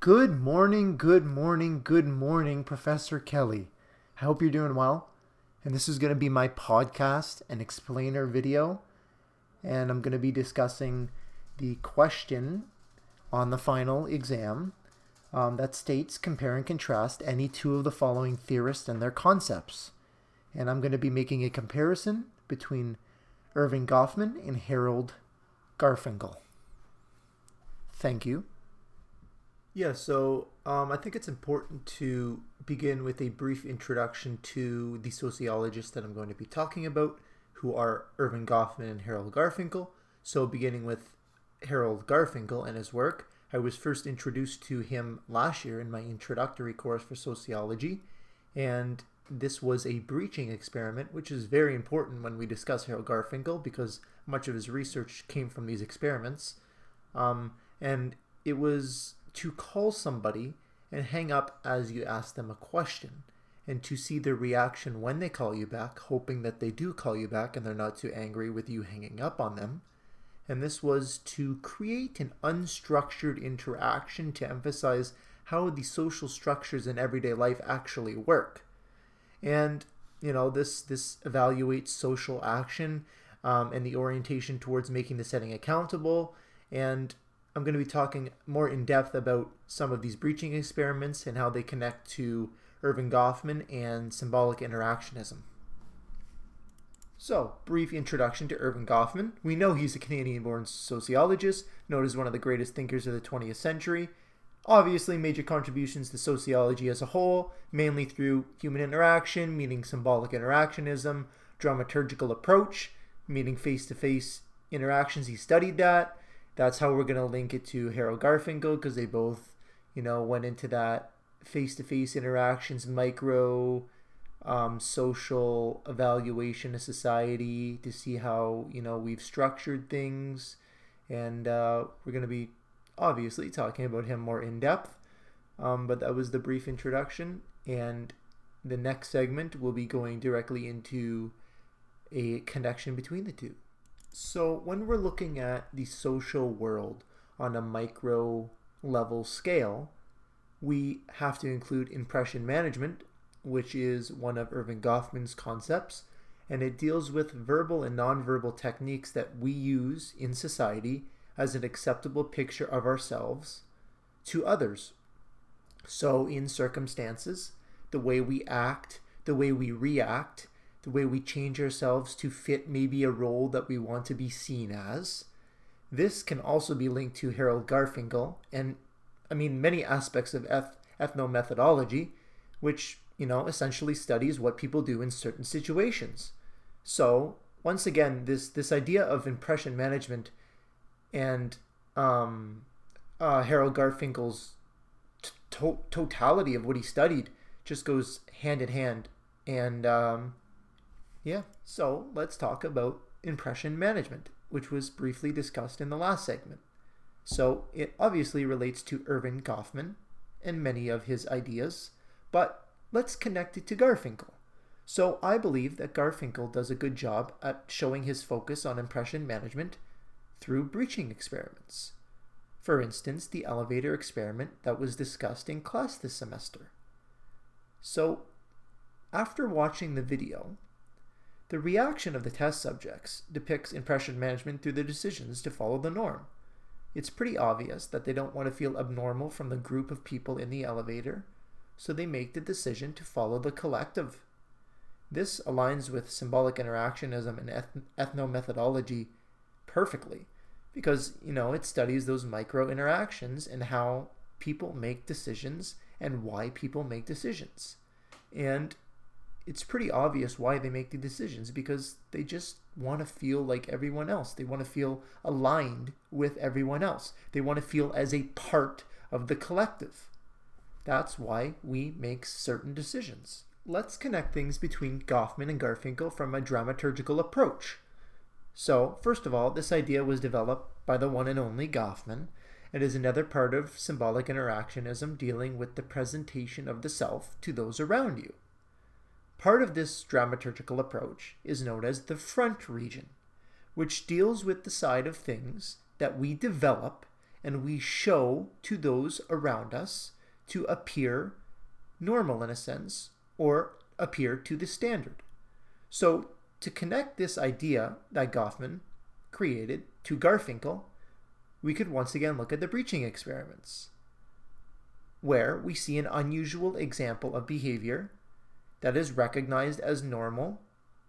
Good morning, good morning, good morning, Professor Kelly. I hope you're doing well. And this is going to be my podcast and explainer video. And I'm going to be discussing the question on the final exam that states compare and contrast any two of the following theorists and their concepts. And I'm going to be making a comparison between Erving Goffman and Harold Garfinkel. Thank you. Yeah, so I think it's important to begin with a brief introduction to the sociologists that I'm going to be talking about, who are Erving Goffman and Harold Garfinkel. So beginning with Harold Garfinkel and his work, I was first introduced to him last year in my introductory course for sociology, and this was a breaching experiment, which is very important when we discuss Harold Garfinkel because much of his research came from these experiments. And it was to call somebody and hang up as you ask them a question, and to see their reaction when they call you back, hoping that they do call you back and they're not too angry with you hanging up on them. And this was to create an unstructured interaction to emphasize how the social structures in everyday life actually work. And this evaluates social action and the orientation towards making the setting accountable. And I'm going to be talking more in depth about some of these breaching experiments and how they connect to Erving Goffman and symbolic interactionism. So, brief introduction to Erving Goffman. We know he's a Canadian-born sociologist, known as one of the greatest thinkers of the 20th century. Obviously, major contributions to sociology as a whole, mainly through human interaction, meaning symbolic interactionism, dramaturgical approach, meaning face-to-face interactions. He studied that. That's how we're going to link it to Harold Garfinkel, because they both, went into that face-to-face interactions, micro social evaluation of society to see how, we've structured things. And we're going to be obviously talking about him more in depth. But that was the brief introduction. And the next segment will be going directly into a connection between the two. So when we're looking at the social world on a micro level scale, we have to include impression management, which is one of Erving Goffman's concepts, and it deals with verbal and nonverbal techniques that we use in society as an acceptable picture of ourselves to others. So in circumstances, the way we act, the way we react, the way we change ourselves to fit maybe a role that we want to be seen as. This can also be linked to Harold Garfinkel and, many aspects of ethnomethodology, which, essentially studies what people do in certain situations. So, once again, this idea of impression management and Harold Garfinkel's totality of what he studied just goes hand in hand. And so let's talk about impression management, which was briefly discussed in the last segment. So it obviously relates to Erving Goffman and many of his ideas, but let's connect it to Garfinkel. So I believe that Garfinkel does a good job at showing his focus on impression management through breaching experiments. For instance, the elevator experiment that was discussed in class this semester. So after watching the video, the reaction of the test subjects depicts impression management through their decisions to follow the norm. It's pretty obvious that they don't want to feel abnormal from the group of people in the elevator, so they make the decision to follow the collective. This aligns with symbolic interactionism and ethnomethodology perfectly, because, it studies those micro interactions and how people make decisions and why people make decisions. And it's pretty obvious why they make the decisions, because they just want to feel like everyone else. They want to feel aligned with everyone else. They want to feel as a part of the collective. That's why we make certain decisions. Let's connect things between Goffman and Garfinkel from a dramaturgical approach. So, first of all, this idea was developed by the one and only Goffman. It is another part of symbolic interactionism dealing with the presentation of the self to those around you. Part of this dramaturgical approach is known as the front region, which deals with the side of things that we develop and we show to those around us to appear normal in a sense, or appear to the standard. So to connect this idea that Goffman created to Garfinkel, we could once again look at the breaching experiments, where we see an unusual example of behavior that is recognized as normal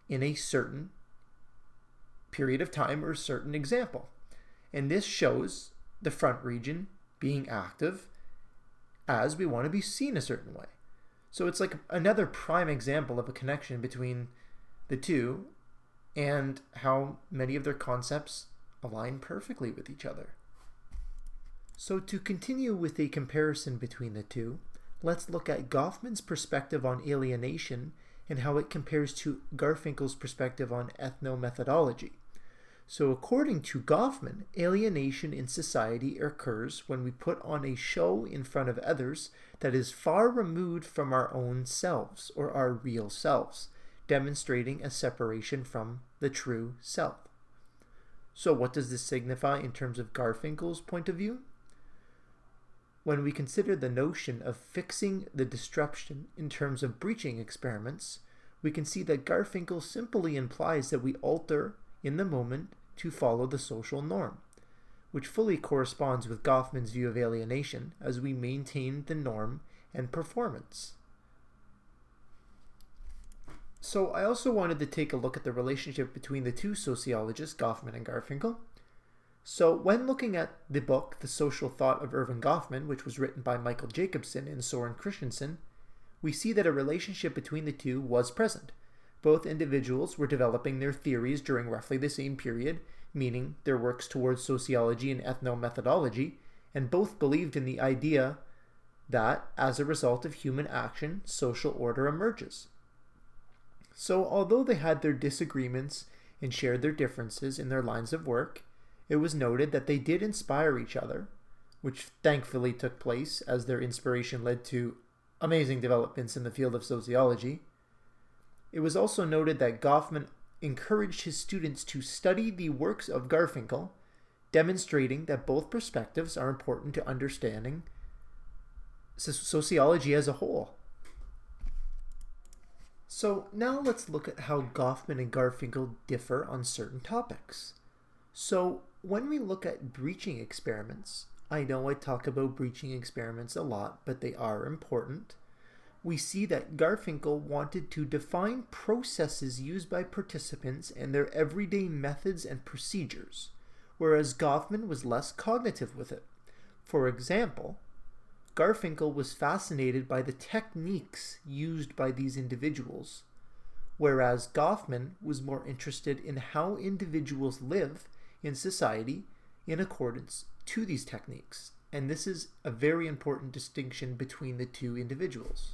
in a certain period of time or a certain example. And this shows the front region being active as we want to be seen a certain way. So it's like another prime example of a connection between the two and how many of their concepts align perfectly with each other. So to continue with a comparison between the two, let's look at Goffman's perspective on alienation and how it compares to Garfinkel's perspective on ethnomethodology. So according to Goffman, alienation in society occurs when we put on a show in front of others that is far removed from our own selves or our real selves, demonstrating a separation from the true self. So what does this signify in terms of Garfinkel's point of view? When we consider the notion of fixing the disruption in terms of breaching experiments, we can see that Garfinkel simply implies that we alter in the moment to follow the social norm, which fully corresponds with Goffman's view of alienation as we maintain the norm and performance. So I also wanted to take a look at the relationship between the two sociologists, Goffman and Garfinkel. So when looking at the book, The Social Thought of Erving Goffman, which was written by Michael Jacobson and Soren Christensen, we see that a relationship between the two was present. Both individuals were developing their theories during roughly the same period, meaning their works towards sociology and ethnomethodology, and both believed in the idea that, as a result of human action, social order emerges. So although they had their disagreements and shared their differences in their lines of work, it was noted that they did inspire each other, which thankfully took place as their inspiration led to amazing developments in the field of sociology. It was also noted that Goffman encouraged his students to study the works of Garfinkel, demonstrating that both perspectives are important to understanding sociology as a whole. So now let's look at how Goffman and Garfinkel differ on certain topics. So when we look at breaching experiments, I know I talk about breaching experiments a lot, but they are important. We see that Garfinkel wanted to define processes used by participants and their everyday methods and procedures, whereas Goffman was less cognitive with it. For example, Garfinkel was fascinated by the techniques used by these individuals, whereas Goffman was more interested in how individuals live in society in accordance to these techniques. And this is a very important distinction between the two individuals.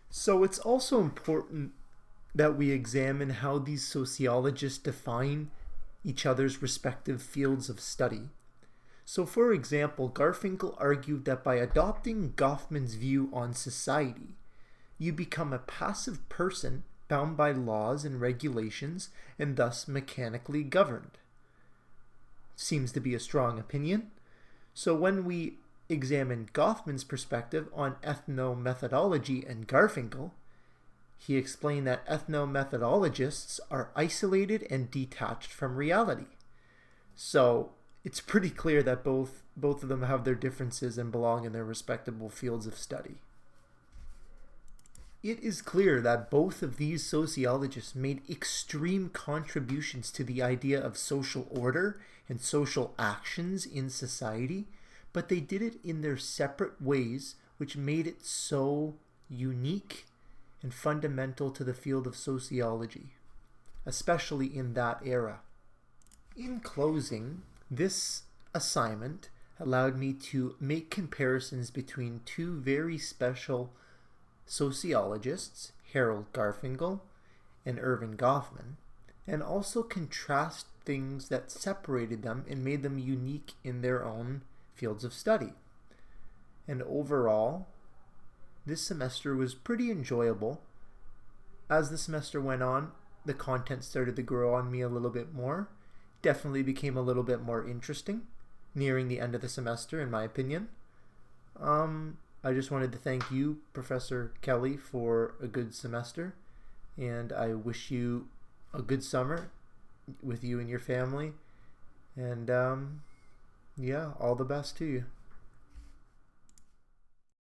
So it's also important that we examine how these sociologists define each other's respective fields of study. So for example, Garfinkel argued that by adopting Goffman's view on society, you become a passive person bound by laws and regulations and thus mechanically governed. Seems to be a strong opinion. So when we examine Goffman's perspective on ethnomethodology and Garfinkel, he explained that ethnomethodologists are isolated and detached from reality. So it's pretty clear that both of them have their differences and belong in their respectable fields of study. It is clear that both of these sociologists made extreme contributions to the idea of social order and social actions in society, but they did it in their separate ways, which made it so unique and fundamental to the field of sociology, especially in that era. In closing, this assignment allowed me to make comparisons between two very special sociologists, Harold Garfinkel and Erving Goffman, and also contrast things that separated them and made them unique in their own fields of study. And overall, this semester was pretty enjoyable. As the semester went on, the content started to grow on me a little bit more. Definitely became a little bit more interesting. nearing the end of the semester, in my opinion. I just wanted to thank you, Professor Kelly, for a good semester, and I wish you a good summer with you and your family, and yeah, all the best to you.